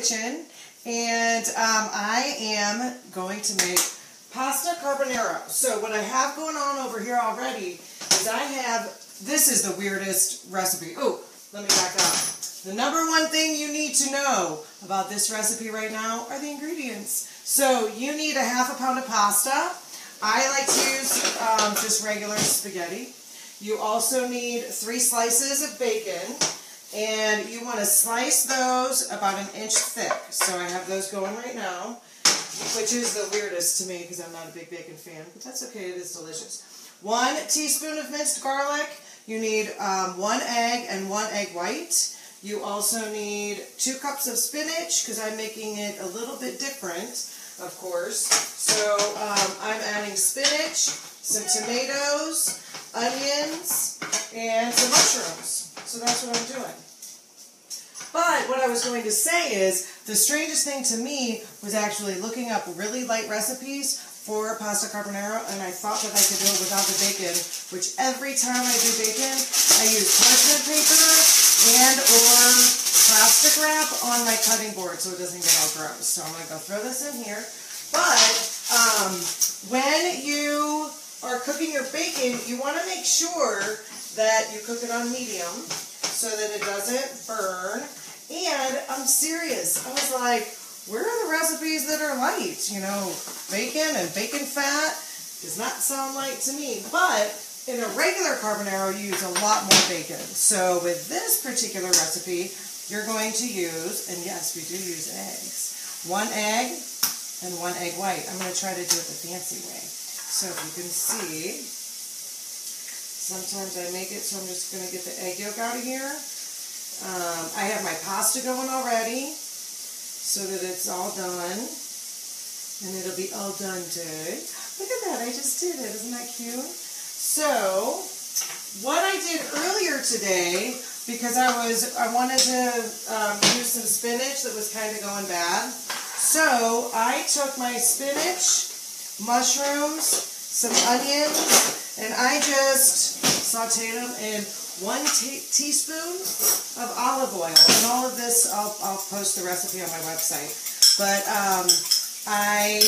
kitchen, and I am going to make pasta carbonara. So what I have going on over here already is this is the weirdest recipe. Oh, let me back up. The number one thing you need to know about this recipe right now are the ingredients. So you need a ½ pound of pasta. I like to use just regular spaghetti. You also need 3 slices of bacon, and you want to slice those about 1 inch thick. So I have those going right now, which is the weirdest to me because I'm not a big bacon fan, but that's okay, it is delicious. 1 teaspoon of minced garlic. You need 1 egg and 1 egg white. You also need 2 cups of spinach because I'm making it a little bit different, of course. So I'm adding spinach, some tomatoes, onions, and some mushrooms. So that's what I'm doing. But what I was going to say is, the strangest thing to me was actually looking up really light recipes for pasta carbonara, and I thought that I could do it without the bacon, which every time I do bacon, I use parchment paper and or plastic wrap on my cutting board so it doesn't get all gross. So I'm going to go throw this in here. But when you are cooking your bacon, you want to make sure that you cook it on medium so that it doesn't burn. And I'm serious. I was like, where are the recipes that are light? You know, bacon and bacon fat does not sound light to me. But in a regular carbonara, you use a lot more bacon. So with this particular recipe, you're going to use, and yes, we do use eggs, 1 egg and 1 egg white. I'm going to try to do it the fancy way. So if you can see, sometimes I make it, so I'm just going to get the egg yolk out of here. I have my pasta going already so that it's all done. And it'll be all done, dude. Look at that, I just did it. Isn't that cute? So, what I did earlier today, because I wanted to use some spinach that was kind of going bad. So, I took my spinach, mushrooms, some onions, and I just sauteed them in 1 teaspoon of olive oil. And all of this, I'll post the recipe on my website. But I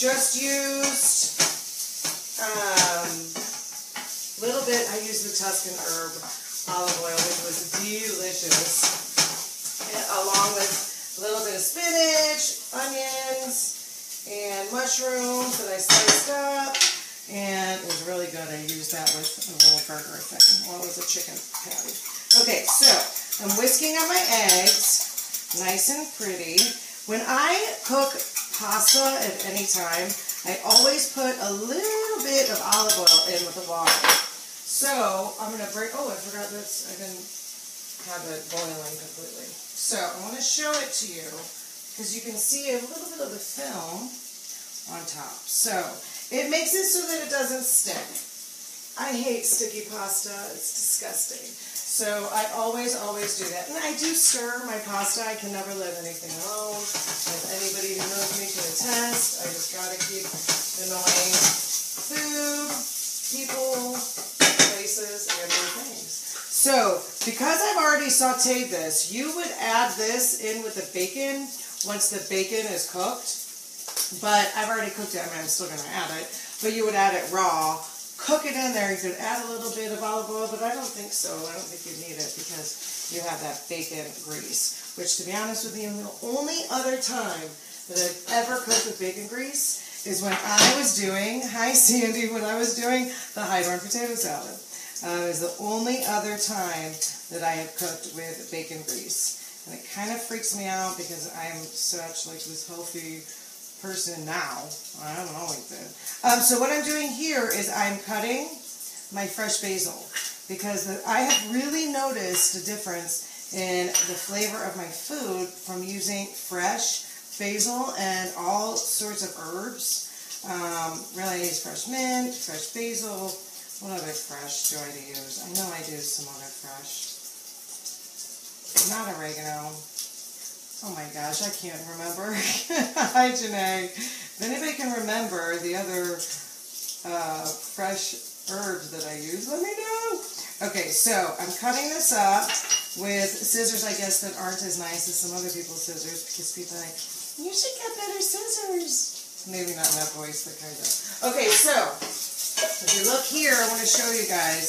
just used a little bit, I used the Tuscan herb olive oil, which was delicious. And along with a little bit of spinach, onions, and mushrooms that I sliced up. And it was really good. I used that with a little burger thing. Well, it was a chicken patty. Okay, so I'm whisking up my eggs, nice and pretty. When I cook pasta at any time, I always put a little bit of olive oil in with the water. So I'm going to break, oh, I forgot this. I didn't have it boiling completely. So I want to show it to you because you can see a little bit of the film on top. So it makes it so that it doesn't stick. I hate sticky pasta. It's disgusting. So I always do that. And I do stir my pasta. I can never let anything alone. If anybody who knows me can attest, I just got to keep annoying food, people, places, and things. So because I've already sauteed this, you would add this in with the bacon once the bacon is cooked. But I've already cooked it. I mean, I'm still going to add it. But you would add it raw. Cook it in there. You could add a little bit of olive oil, but I don't think so. I don't think you need it because you have that bacon grease. Which, to be honest with you, the only other time that I've ever cooked with bacon grease is when I was doing, hi Sandy, when I was doing the high-dorn potato salad. It was the only other time that I have cooked with bacon grease. And it kind of freaks me out because I am such like this healthy person now. I haven't always been. So what I'm doing here is I'm cutting my fresh basil because I have really noticed a difference in the flavor of my food from using fresh basil and all sorts of herbs. Really, I use fresh mint, fresh basil. What other fresh do I use? I know I do some other fresh. Not oregano. Oh my gosh, I can't remember. Hi, Janae. If anybody can remember the other fresh herbs that I use, let me know. Okay, so I'm cutting this up with scissors, I guess, that aren't as nice as some other people's scissors, because people are like, you should get better scissors. Maybe not in that voice, but kind of. Okay, so if you look here, I want to show you guys,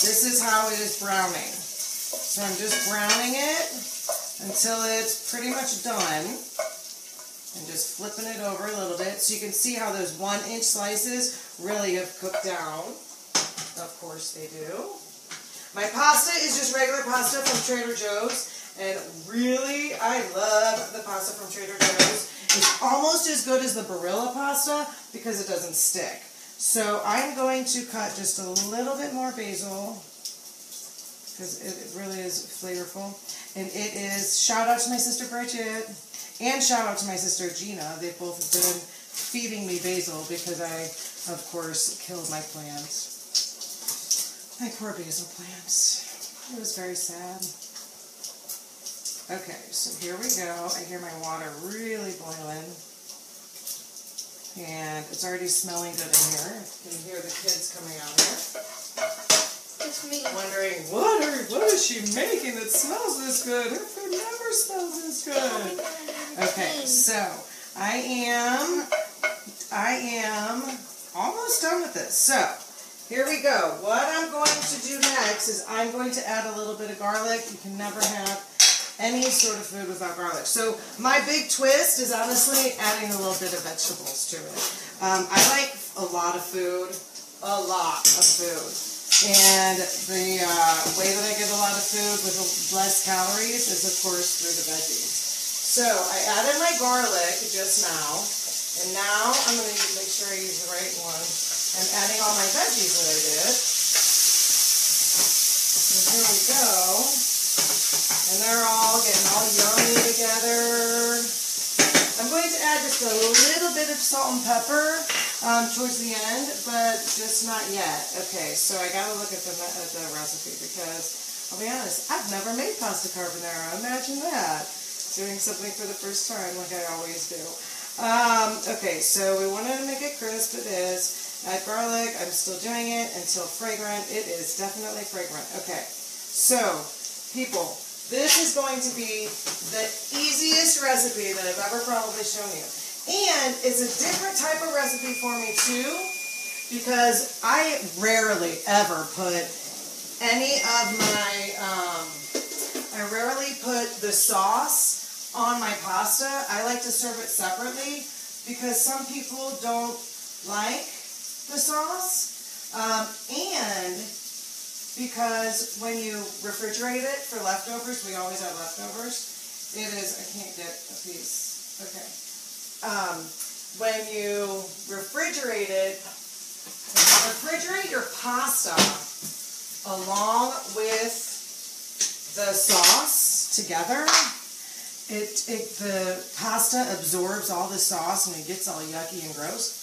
this is how it is browning. So I'm just browning it until it's pretty much done. And just flipping it over a little bit so you can see how those 1-inch slices really have cooked down. Of course they do. My pasta is just regular pasta from Trader Joe's, and really I love the pasta from Trader Joe's. It's almost as good as the Barilla pasta because it doesn't stick. So I'm going to cut just a little bit more basil because it really is flavorful. And it is, shout out to my sister Bridget. And shout out to my sister Gina. They both have been feeding me basil because I, of course, killed my plants. My poor basil plants. It was very sad. Okay, so here we go. I hear my water really boiling. And it's already smelling good in here. You can hear the kids coming out here. It's me. Wondering, what is she making that smells this good? Her food never smells this good. Okay, so I am almost done with this. So here we go. What I'm going to do next is I'm going to add a little bit of garlic. You can never have any sort of food without garlic. So my big twist is honestly adding a little bit of vegetables to it. I like a lot of food. And the way that I get a lot of food with less calories is, of course, through the veggies. So I added my garlic just now, and now I'm going to make sure I use the right one. I'm adding all my veggies that I did. And here we go. And they're all getting all yummy together. I'm going to add just a little bit of salt and pepper towards the end, but just not yet. Okay, so I got to look at the recipe because, I'll be honest, I've never made pasta carbonara. Imagine that. Doing something for the first time like I always do. Okay, so we wanted to make it crisp. It is. Add garlic. I'm still doing it until fragrant. It is definitely fragrant. Okay, so people, this is going to be the easiest recipe that I've ever probably shown you. And it's a different type of recipe for me too, because I rarely ever put any of my, I rarely put the sauce on my pasta. I like to serve it separately because some people don't like the sauce, and because when you refrigerate it for leftovers, we always have leftovers. It is, I can't get a piece. Okay. When you refrigerate it, refrigerate your pasta along with the sauce together. The pasta absorbs all the sauce and it gets all yucky and gross.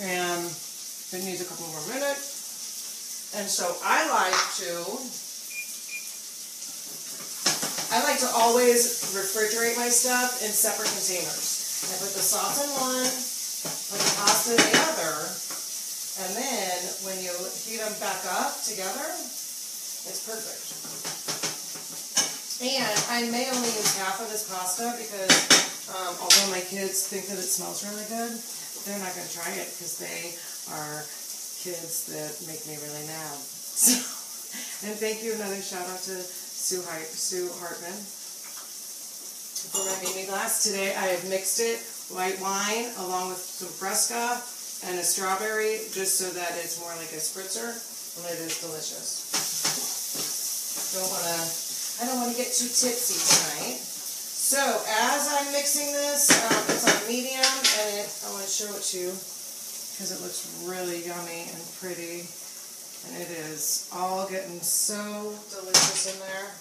And it needs a couple more minutes. And so I like to always refrigerate my stuff in separate containers. I put the sauce in one, put the pasta in the other, and then when you heat them back up together, it's perfect. And I may only use half of this pasta because although my kids think that it smells really good, they're not going to try it because they are kids that make me really mad. So, and thank you, another shout out to Sue Hartman for my mini glass. Today I have mixed it, white wine, along with some Fresca and a strawberry, just so that it's more like a spritzer, and it is delicious. I don't want to get too tipsy tonight. So as I'm mixing this, it's on medium, and I want to show it to you because it looks really yummy and pretty, and it is all getting so delicious in there.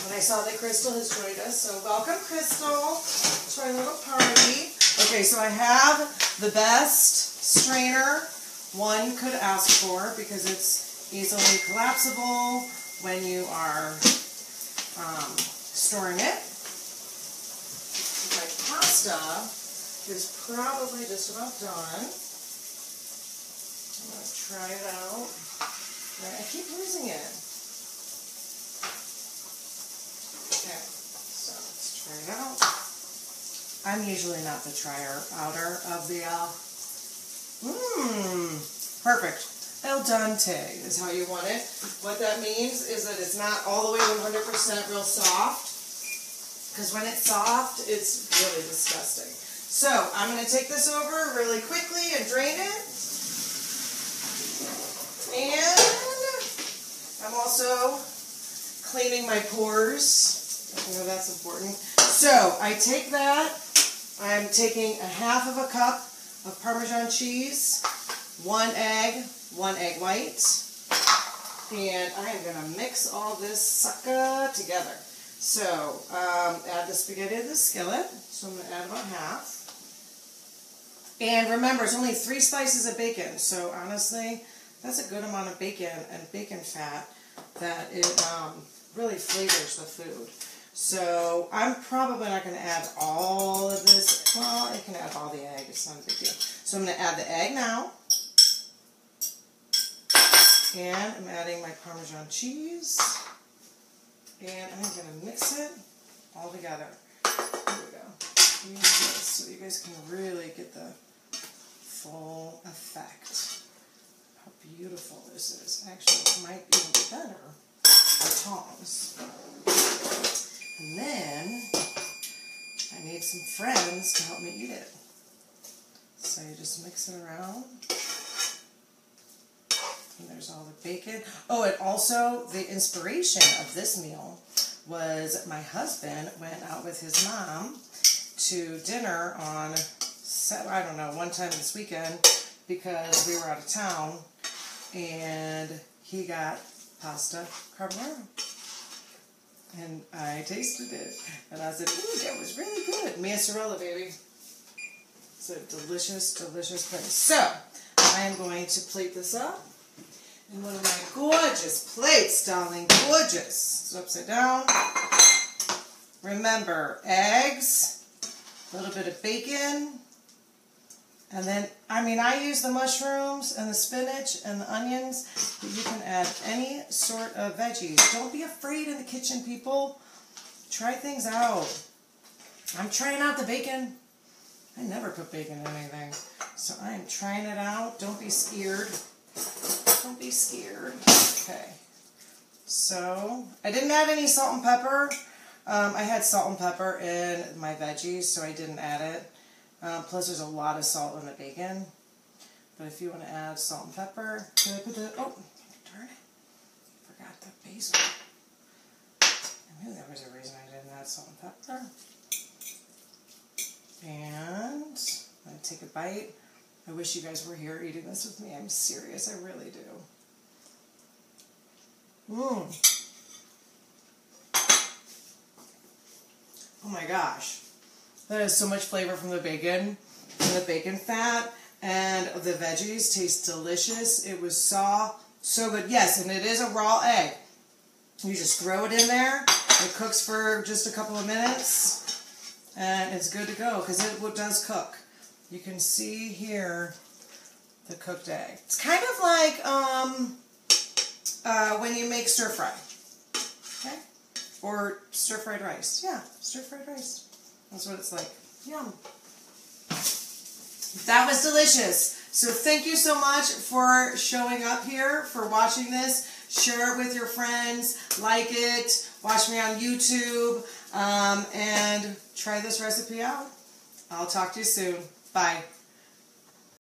And I saw that Crystal has joined us, so welcome, Crystal, to our little party. Okay, so I have the best strainer one could ask for because it's easily collapsible when you are storing it. My pasta is probably just about done. I'm going to try it out. I keep losing it. Try it out. I'm usually not the outer of the, perfect. El dente is how you want it. What that means is that it's not all the way 100% real soft, because when it's soft, it's really disgusting. So I'm going to take this over really quickly and drain it. And I'm also cleaning my pores. You know that's important. So I take that. I'm taking a half of a cup of Parmesan cheese, 1 egg white, and I am going to mix all this sucker together. So add the spaghetti to the skillet. So I'm going to add about half. And remember, it's only 3 slices of bacon. So honestly, that's a good amount of bacon and bacon fat that it really flavors the food. So I'm probably not going to add all of this. Well, I can add all the egg. It's not a big deal. So I'm going to add the egg now. And I'm adding my Parmesan cheese. And I'm going to mix it all together. Here we go. Use this so you guys can really get the full effect. How beautiful this is. Actually, it might even be better with tongs. And then I need some friends to help me eat it. So you just mix it around. And there's all the bacon. Oh, and also the inspiration of this meal was my husband went out with his mom to dinner on, I don't know, one time this weekend because we were out of town, and he got pasta carbonara. And I tasted it, and I said, ooh, that was really good. Mozzarella, baby. It's a delicious, delicious place. So, I am going to plate this up in one of my gorgeous plates, darling, gorgeous. It's upside down. Remember, eggs, a little bit of bacon, and then, I use the mushrooms and the spinach and the onions, but you can add any sort of veggies. Don't be afraid in the kitchen, people. Try things out. I'm trying out the bacon. I never put bacon in anything, so I am trying it out. Don't be scared. Don't be scared. Okay. So, I didn't add any salt and pepper. I had salt and pepper in my veggies, so I didn't add it. Plus, there's a lot of salt in the bacon. But if you want to add salt and pepper, did I put the, oh, darn it. Forgot the basil. I knew there was a reason I didn't add salt and pepper. And I'm going to take a bite. I wish you guys were here eating this with me. I'm serious. I really do. Oh my gosh. That is so much flavor from the bacon and the bacon fat, and the veggies taste delicious. It was so good. Yes, and it is a raw egg. You just throw it in there. It cooks for just a couple of minutes, and it's good to go because it does cook. You can see here the cooked egg. It's kind of like when you make stir fry, okay? Or stir-fried rice. Yeah, stir-fried rice. That's what it's like. Yum. That was delicious. So thank you so much for showing up here, for watching this. Share it with your friends. Like it. Watch me on YouTube. And try this recipe out. I'll talk to you soon. Bye.